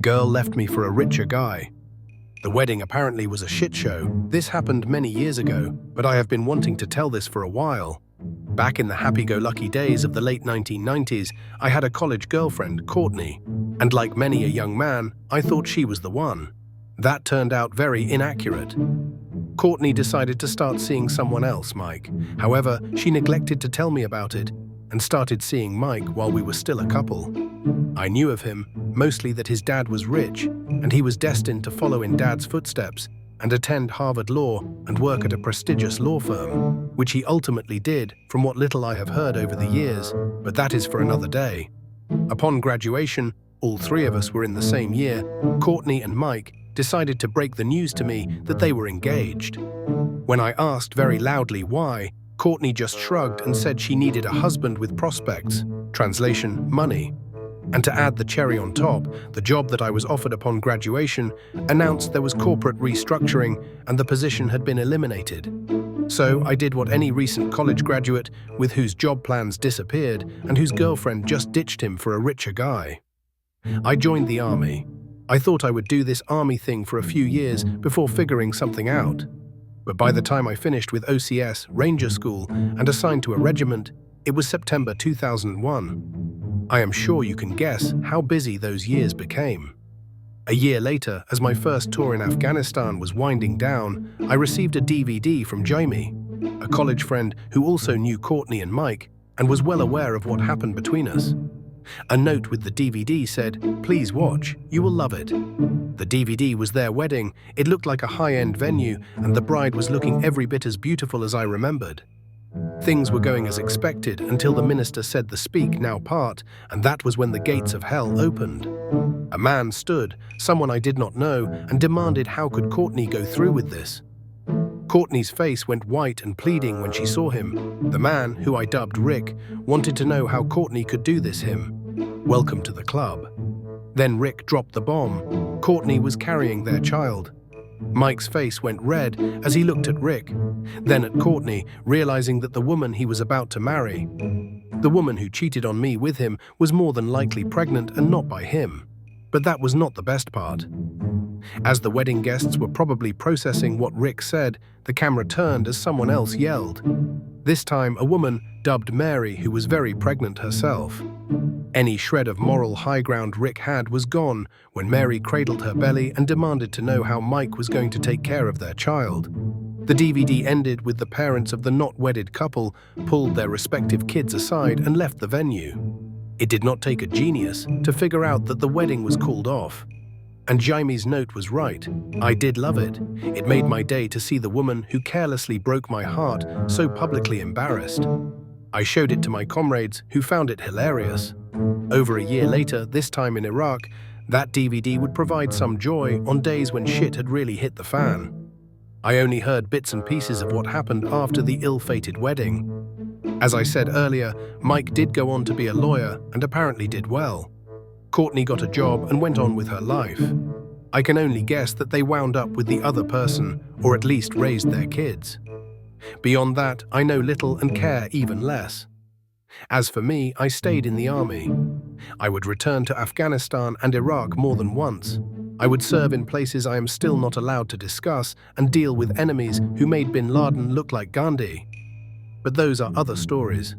Girl left me for a richer guy. The wedding apparently was a shit show. This happened many years ago, but I have been wanting to tell this for a while. Back in the happy-go-lucky days of the late 1990s, I had a college girlfriend, Courtney, and like many a young man, I thought she was the one. That turned out very inaccurate. Courtney decided to start seeing someone else, Mike. However, she neglected to tell me about it and started seeing Mike while we were still a couple. I knew of him, mostly that his dad was rich, and he was destined to follow in Dad's footsteps and attend Harvard Law and work at a prestigious law firm, which he ultimately did, from what little I have heard over the years, but that is for another day. Upon graduation, all three of us were in the same year. Courtney and Mike decided to break the news to me that they were engaged. When I asked very loudly why, Courtney just shrugged and said she needed a husband with prospects, translation, money. And to add the cherry on top, the job that I was offered upon graduation announced there was corporate restructuring and the position had been eliminated. So I did what any recent college graduate with whose job plans disappeared and whose girlfriend just ditched him for a richer guy. I joined the army. I thought I would do this army thing for a few years before figuring something out. But by the time I finished with OCS, Ranger School, and assigned to a regiment, it was September 2001. I am sure you can guess how busy those years became. A year later, as my first tour in Afghanistan was winding down, I received a DVD from Jamie, a college friend who also knew Courtney and Mike and was well aware of what happened between us. A note with the DVD said, "Please watch, you will love it." The DVD was their wedding. It looked like a high-end venue, and the bride was looking every bit as beautiful as I remembered. Things were going as expected until the minister said the speak now part, and that was when the gates of hell opened. A man stood, someone I did not know, and demanded how could Courtney go through with this. Courtney's face went white and pleading when she saw him. The man, who I dubbed Rick, wanted to know how Courtney could do this him. Welcome to the club. Then Rick dropped the bomb. Courtney was carrying their child. Mike's face went red as he looked at Rick, then at Courtney, realizing that the woman he was about to marry, the woman who cheated on me with him, was more than likely pregnant and not by him. But that was not the best part. As the wedding guests were probably processing what Rick said, the camera turned as someone else yelled. This time, a woman dubbed Mary, who was very pregnant herself. Any shred of moral high ground Rick had was gone when Mary cradled her belly and demanded to know how Mike was going to take care of their child. The DVD ended with the parents of the not-wedded couple pulled their respective kids aside and left the venue. It did not take a genius to figure out that the wedding was called off. And Jamie's note was right. I did love it. It made my day to see the woman who carelessly broke my heart so publicly embarrassed. I showed it to my comrades, who found it hilarious. Over a year later, this time in Iraq, that DVD would provide some joy on days when shit had really hit the fan. I only heard bits and pieces of what happened after the ill-fated wedding. As I said earlier, Mike did go on to be a lawyer and apparently did well. Courtney got a job and went on with her life. I can only guess that they wound up with the other person, or at least raised their kids. Beyond that, I know little and care even less. As for me, I stayed in the army. I would return to Afghanistan and Iraq more than once. I would serve in places I am still not allowed to discuss and deal with enemies who made bin Laden look like Gandhi. But those are other stories.